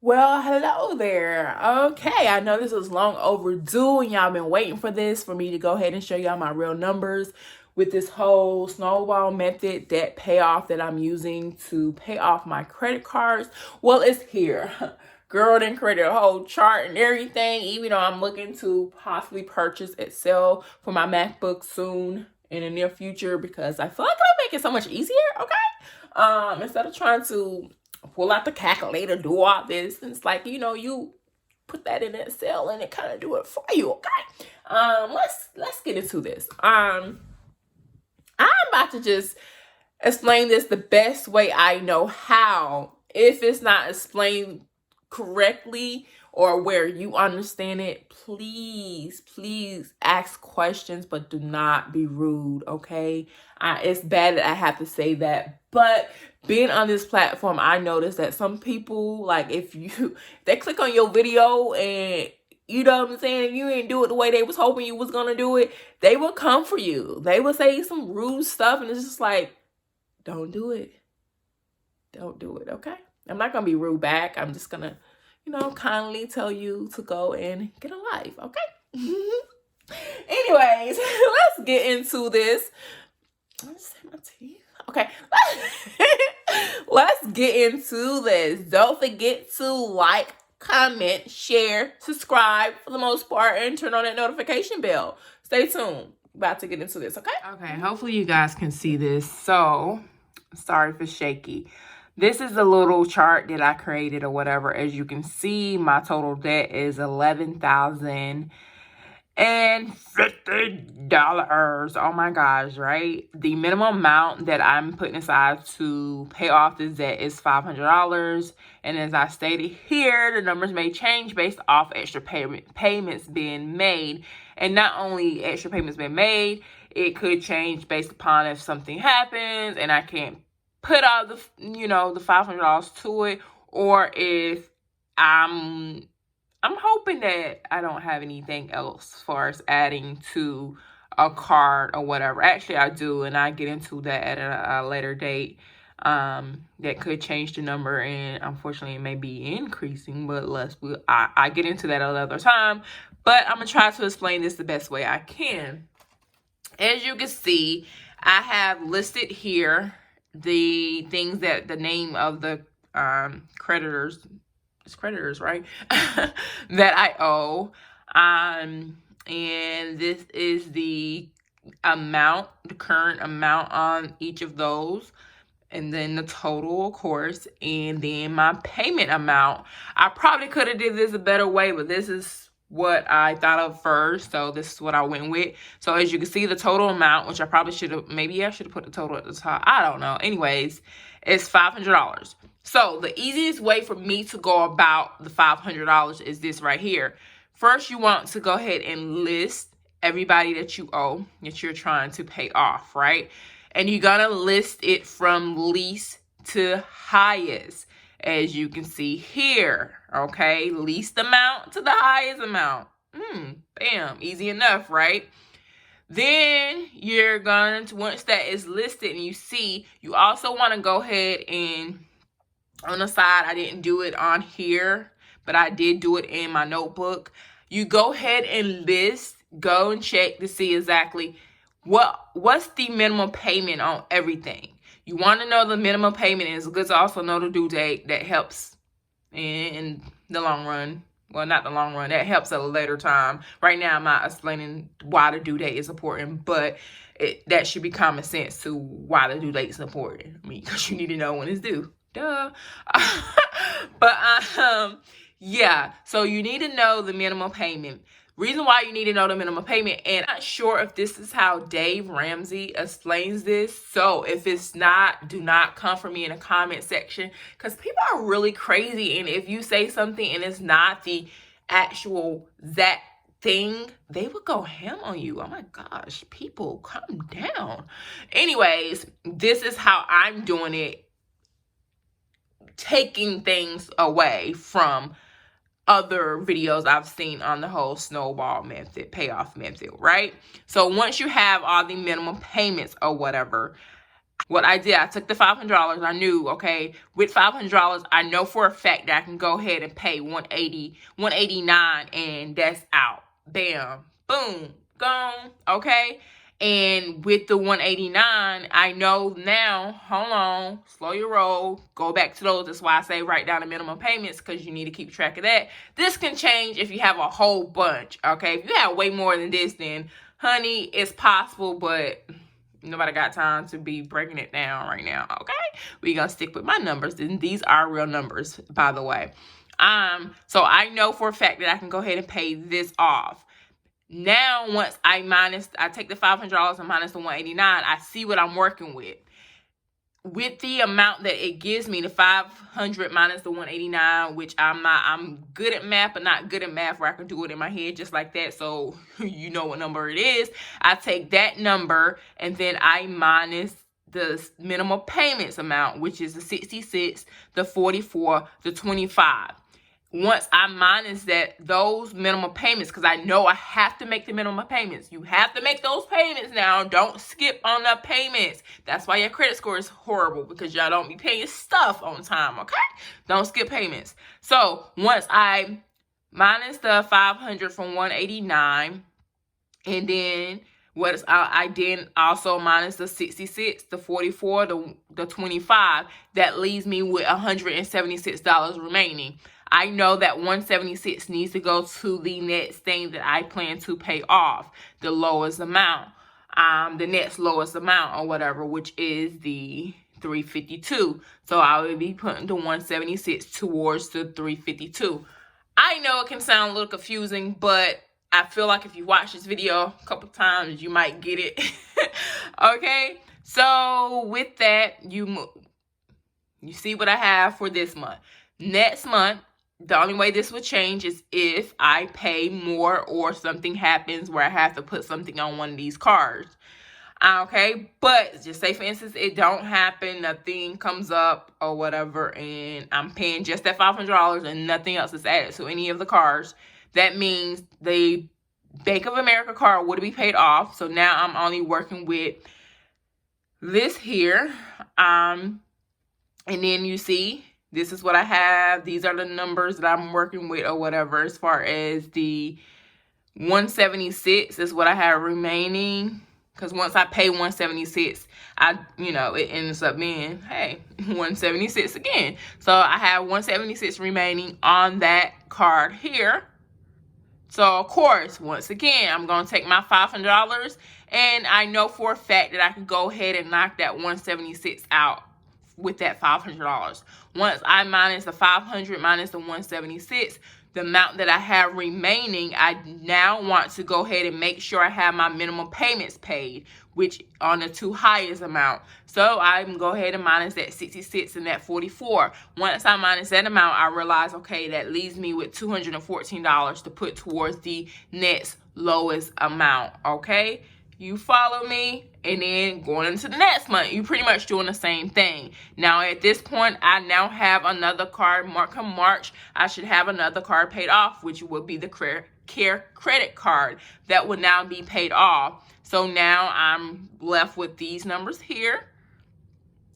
Well, hello there. Okay, I know this was long overdue and y'all been waiting for this for me to go ahead and show y'all my real numbers with this whole snowball method debt payoff that I'm using to pay off my credit cards. Well, it's here. Girl didn't create a whole chart and everything, even though I'm looking to possibly purchase Excel for my MacBook soon in the near future because I feel like it'll make it so much easier, okay? Instead of trying to pull out the calculator, do all this. And it's like, you put that in Excel and it kind of do it for you, okay? Let's get into this. I'm about to just explain this the best way I know how. If it's not explained correctly or where you understand it, please ask questions, but do not be rude, okay? It's bad that I have to say that, but being on this platform, I noticed that some people, like, if they click on your video and you know what I'm saying, if you didn't do it the way they was hoping you was gonna do it, they will come for you. They will say some rude stuff, and it's just like, don't do it. Don't do it, okay? I'm not gonna be rude back. I'm just gonna, kindly tell you to go and get a life, okay? Anyways, let's get into this. Let's say my teeth. Okay, let's get into this. Don't forget to like, comment, share, subscribe for the most part, and turn on that notification bell. Stay tuned. About to get into this, okay? Okay, hopefully you guys can see this. So, sorry if it's shaky. This is a little chart that I created or whatever. As you can see, my total debt is $11,050. Oh my gosh, right? The minimum amount that I'm putting aside to pay off this debt is $500. And as I stated here, the numbers may change based off extra payments being made. And not only extra payments being made, it could change based upon if something happens and I can't put all the, the $500 to it, or if I'm hoping that I don't have anything else as far as adding to a card or whatever. Actually, I do, and I get into that at a later date. That could change the number, and unfortunately, it may be increasing, but I get into that another time. But I'm going to try to explain this the best way I can. As you can see, I have listed here the things that the name of the creditors, it's creditors, right? That I owe. And this is the amount, the current amount on each of those. And then the total, of course, and then my payment amount. I probably could have did this a better way, but this is what I thought of first, so this is what I went with. So as you can see, the total amount, which I probably should have, maybe I should have put the total at the top, I don't know. Anyways, it's $500. So the easiest way for me to go about the $500 is this right here. First, you want to go ahead and list everybody that you owe, that you're trying to pay off, right? And you're gonna list it from least to highest, as you can see here, okay? Least amount to the highest amount. Bam, easy enough, right? Then you're going to, once that is listed and you see, you also want to go ahead and, on the side, I didn't do it on here, but I did do it in my notebook. You go ahead and list, go and check to see exactly what's the minimum payment on everything. You want to know the minimum payment, and it's good to also know the due date. That helps in the long run. Well, not the long run. That helps at a later time. Right now, I'm not explaining why the due date is important, but that should be common sense to why the due date is important. I mean, because you need to know when it's due. Duh. But, yeah. So you need to know the minimum payment. Reason why you need to know the minimum payment, and I'm not sure if this is how Dave Ramsey explains this. So if it's not, do not come for me in the comment section, because people are really crazy. And if you say something and it's not the actual that thing, they will go ham on you. Oh my gosh, people, calm down. Anyways, this is how I'm doing it, taking things away from other videos I've seen on the whole snowball method, payoff method, right? So once you have all the minimum payments or whatever, what I did, I took the $500. I knew, okay, with $500, I know for a fact that I can go ahead and pay $189, and that's out. Bam, boom, gone, okay? And with the $189, I know now, hold on, slow your roll, go back to those. That's why I say write down the minimum payments, because you need to keep track of that. This can change if you have a whole bunch, okay? If you have way more than this, then, honey, it's possible, but nobody got time to be breaking it down right now, okay? We're gonna stick with my numbers, and these are real numbers, by the way. So I know for a fact that I can go ahead and pay this off. Now, once I take the $500 and minus the $189, I see what I'm working with. With the amount that it gives me, the 500 minus the 189, which I'm good at math, but not good at math where I can do it in my head just like that. So you know what number it is. I take that number and then I minus the minimum payments amount, which is the 66, the 44, the 25. Once I minus those minimum payments, because I know I have to make the minimum payments. You have to make those payments now. Don't skip on the payments. That's why your credit score is horrible, because y'all don't be paying stuff on time, okay? Don't skip payments. So once I minus the 500 from 189, and then I then also minus the 66, the 44, the 25, that leaves me with $176 remaining. I know that 176 needs to go to the next thing that I plan to pay off, the lowest amount, the next lowest amount or whatever, which is the 352. So I will be putting the 176 towards the 352. I know it can sound a little confusing, but I feel like if you watch this video a couple times, you might get it. Okay, so with that, you see what I have for this month. Next month, the only way this would change is if I pay more or something happens where I have to put something on one of these cards. Okay, but just say for instance it don't happen, nothing comes up or whatever, and I'm paying just that $500 and nothing else is added to any of the cards. That means the Bank of America card would be paid off. So now I'm only working with this here. And then you see, this is what I have. These are the numbers that I'm working with or whatever. As far as the 176 is what I have remaining. Because once I pay 176, it ends up being, hey, 176 again. So I have 176 remaining on that card here. So, of course, once again, I'm going to take my $500, and I know for a fact that I can go ahead and knock that 176 out with that $500. Once I minus the 500 minus the 176, the amount that I have remaining, I now want to go ahead and make sure I have my minimum payments paid, which on the two highest amount. So I'm go ahead and minus that 66 and that 44. Once I minus that amount, I realize, okay, that leaves me with $214 to put towards the next lowest amount, okay? You follow me? And then going into the next month, you're pretty much doing the same thing. Now, at this point, I now have another card. Come March, I should have another card paid off, which will be the Care credit card that will now be paid off. So now I'm left with these numbers here,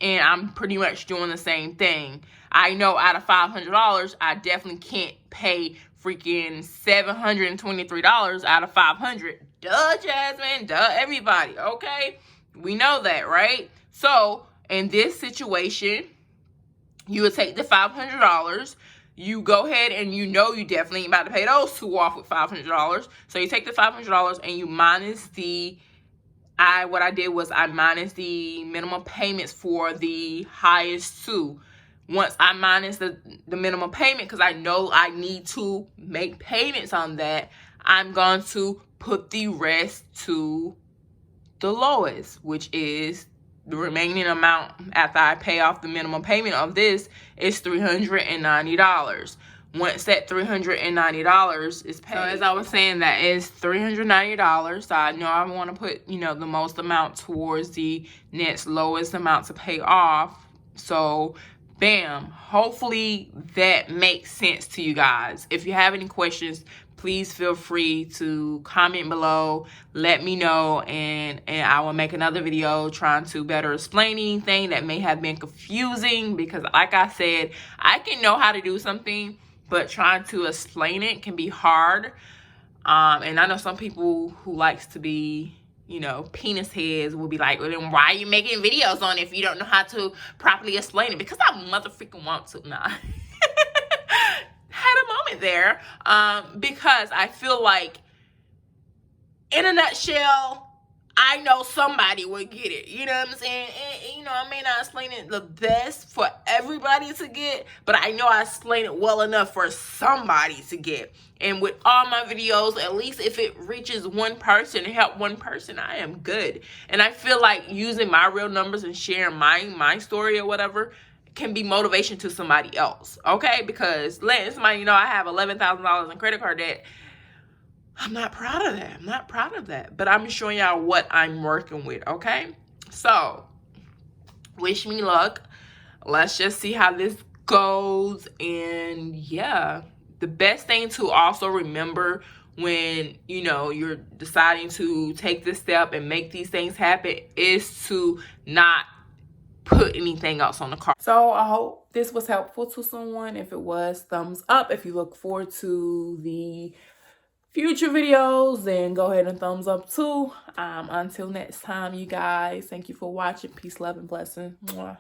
and I'm pretty much doing the same thing. I know out of $500, I definitely can't pay freaking $723 out of $500. Duh, Jasmine. Duh, everybody. Okay? We know that, right? So, in this situation, you would take the $500. You go ahead and you definitely ain't about to pay those two off with $500. So, you take the $500 and you minus what I did was I minus the minimum payments for the highest two. Once I minus the minimum payment, because I know I need to make payments on that, I'm going to put the rest to the lowest, which is the remaining amount after I pay off the minimum payment of this is $390. Once that $390 is paid. So as I was saying, that is $390. So I know I want to put, the most amount towards the next lowest amount to pay off. So Bam. Hopefully that makes sense to you guys. If you have any questions, please feel free to comment below. Let me know, and I will make another video trying to better explain anything that may have been confusing, because like I said, I can know how to do something, but trying to explain it can be hard. And I know some people who likes to be, you know, penis heads will be like, well, then why are you making videos on it if you don't know how to properly explain it? Because I motherfucking want to. Nah. Had a moment there. Because I feel like, in a nutshell, I know somebody would get it. You know what I'm saying? And, you know, I may not explain it the best for everybody to get, but I know I explain it well enough for somebody to get. And with all my videos, at least if it reaches one person and help one person, I am good. And I feel like using my real numbers and sharing my story or whatever can be motivation to somebody else. Okay? Because letting somebody know I have $11,000 in credit card debt, I'm not proud of that. I'm not proud of that. But I'm showing y'all what I'm working with, okay? So, wish me luck. Let's just see how this goes. And yeah, the best thing to also remember when, you know, you're deciding to take this step and make these things happen is to not put anything else on the card. So I hope this was helpful to someone. If it was, thumbs up. If you look forward to the future videos, then go ahead and thumbs up too. Until next time, you guys, thank you for watching. Peace, love, and blessing. Mwah.